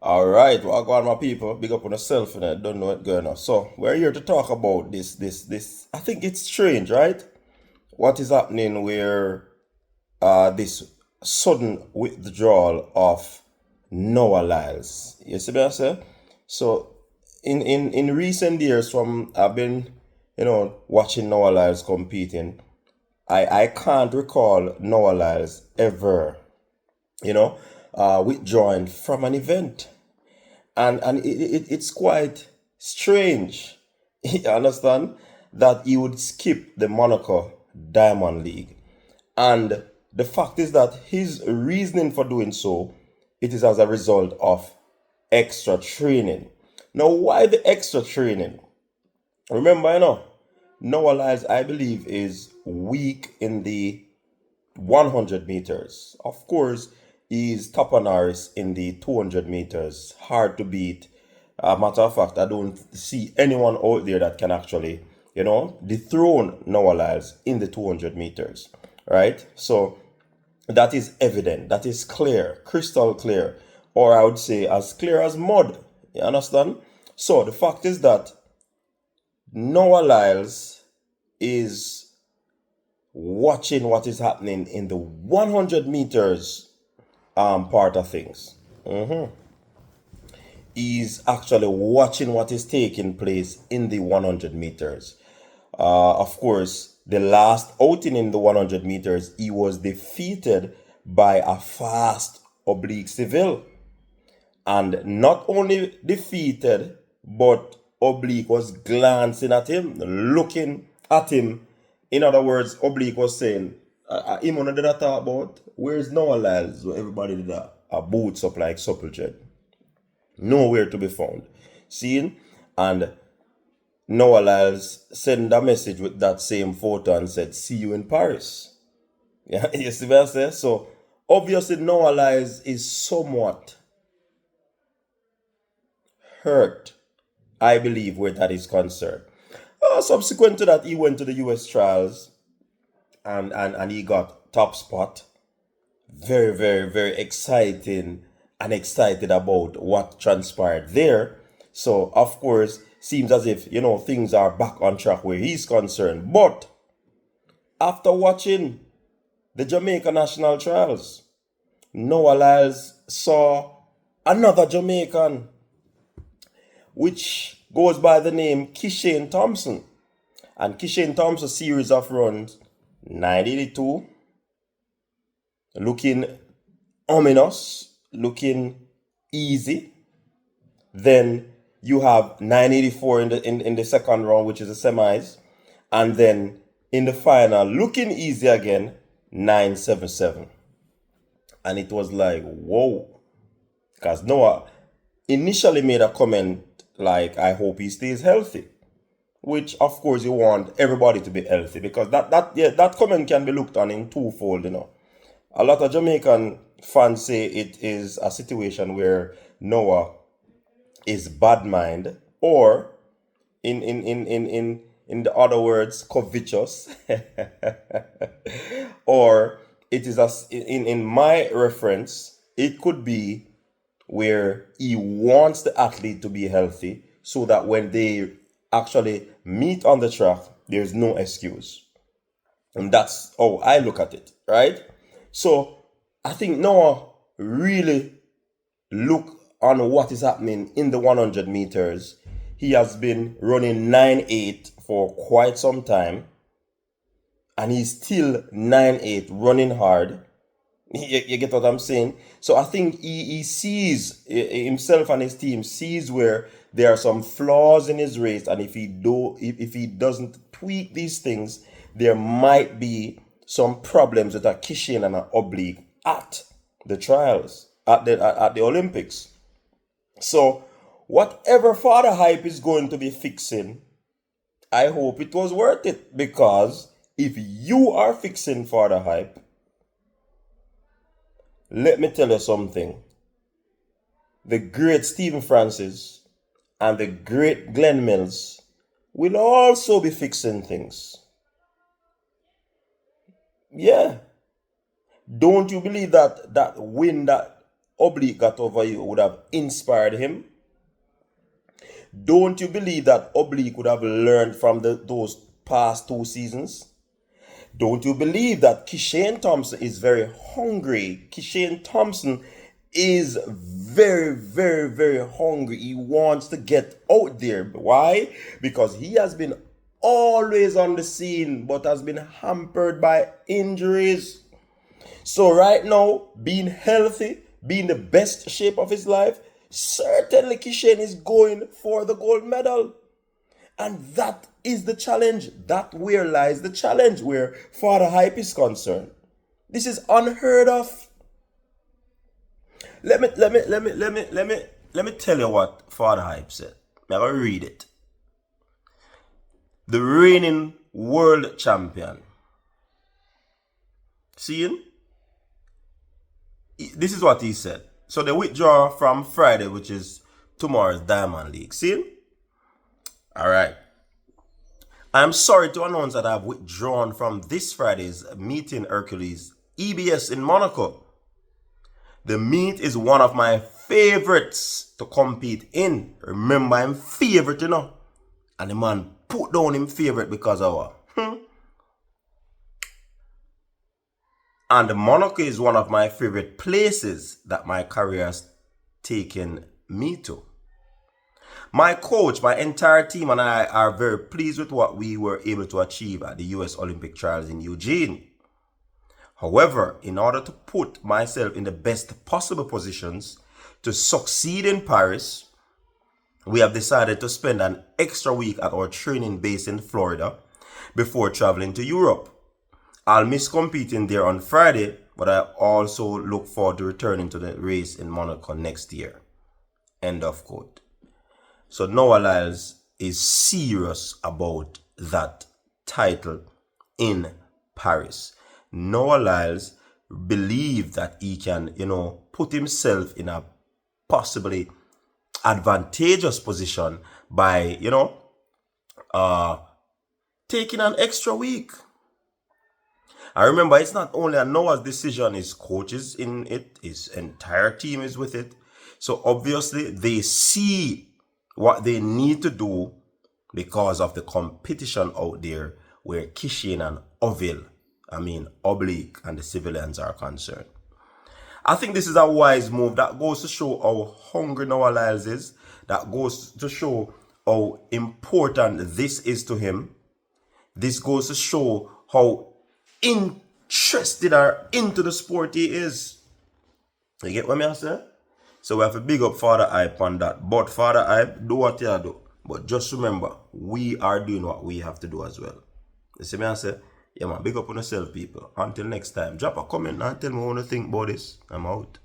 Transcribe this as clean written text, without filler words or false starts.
All right, well, go on, my people. Big up on yourself, and I don't know what's going on. So we're here to talk about this. I think it's strange, right? What is happening where this sudden withdrawal of Noah Lyles? You see what I say? So in recent years, from I've been watching Noah Lyles competing. I can't recall Noah Lyles ever you know withdrawing from an event, and it's quite strange. You understand that he would skip the Monaco Diamond League, and the fact is that his reasoning for doing so, it is as a result of extra training. Now, why the extra training? Remember, Noah Lyles, I believe, is weak in the 100 meters. Of course, he's top on Harris in the 200 meters. Hard to beat. Matter of fact, I don't see anyone out there that can actually, dethrone Noah Lyles in the 200 meters. Right? So that is evident. That is clear, crystal clear. Or I would say as clear as mud. You understand? So the fact is that Noah Lyles is watching what is happening in the 100 meters part of things. He's actually watching what is taking place in the 100 meters. Of course, the last outing in the 100 meters, he was defeated by a fast oblique civil. And not only defeated, but Oblique was glancing at him, looking at him. In other words, Oblique was saying, him on did I talk about? Where's Noah Lyles? So everybody did a boots up like Supplejet. Nowhere to be found. Seeing? And Noah Lyles sent a message with that same photo and said, see you in Paris. Yeah, you see what I say? So obviously Noah Lyles is somewhat hurt, I believe, where that is concerned. Subsequent to that, he went to the US trials, and he got top spot. Very, very, very exciting and excited about what transpired there. So, of course, seems as if, things are back on track where he's concerned. But after watching the Jamaica national trials, Noah Lyles saw another Jamaican, which goes by the name Kishane Thompson. And Kishane Thompson's series of runs, 982, looking ominous, looking easy. Then you have 984 in the second round, which is the semis. And then in the final, looking easy again, 977. And it was like, whoa. Because Noah initially made a comment like, I hope he stays healthy. Which, of course, you want everybody to be healthy, because that comment can be looked on in twofold. A lot of Jamaican fans say it is a situation where Noah is bad mind, or in the other words, covetous, or it is in my reference, it could be where he wants the athlete to be healthy so that when they actually meet on the track, there's no excuse. And that's how I look at it, right? So I think Noah really look on what is happening in the 100 meters. He has been running 9.8 for quite some time, and he's still 9.8 running hard. You get what I'm saying? So I think he sees himself, and his team sees where there are some flaws in his race, and if he doesn't tweak these things, there might be some problems with a Kishane and an Oblique at the trials, at the Olympics. So whatever father hype is going to be fixing, I hope it was worth it, because if you are fixing father hype, let me tell you something. The great Stephen Francis and the great Glenn Mills will also be fixing things. Yeah. Don't you believe that win that Oblique got over you would have inspired him? Don't you believe that Oblique would have learned from those past 2 seasons? Don't you believe that Kishane Thompson is very hungry? Kishane Thompson is very, very, very hungry. He wants to get out there. Why? Because he has been always on the scene but has been hampered by injuries. So right now, being healthy, being the best shape of his life, certainly Kishane is going for the gold medal. And that is the challenge. That where lies the challenge where Father Hype is concerned. This is unheard of. Let me tell you what Father Hype said. I'm gonna read it. The reigning world champion. Seeing? This is what he said. So they withdraw from Friday, which is tomorrow's Diamond League. See? Alright. I'm sorry to announce that I've withdrawn from this Friday's meeting Hercules EBS in Monaco. The meet is one of my favorites to compete in. Remember, I'm favorite, you know. And the man put down him favorite because of what? And Monaco is one of my favorite places that my career has taken me to. My coach, my entire team and I are very pleased with what we were able to achieve at the US Olympic Trials in Eugene. However, in order to put myself in the best possible positions to succeed in Paris, we have decided to spend an extra week at our training base in Florida before traveling to Europe. I'll miss competing there on Friday, but I also look forward to returning to the race in Monaco next year. End of quote. So Noah Lyles is serious about that title in Paris. Noah Lyles believes that he can, put himself in a possibly advantageous position by, taking an extra week. I remember it's not only a Noah's decision, his coach is in it, his entire team is with it. So obviously they see what they need to do because of the competition out there where Kishane and Oblique and the civilians are concerned. I think this is a wise move that goes to show how hungry Noah Lyles is. That goes to show how important this is to him. This goes to show how interested or into the sport he is. You get what I say? So we have to big up Father Hype on that. But Father Hype, do what you do. But just remember, we are doing what we have to do as well. You see me I say? Yeah man, big up on yourself people. Until next time, drop a comment and tell me what you think about this. I'm out.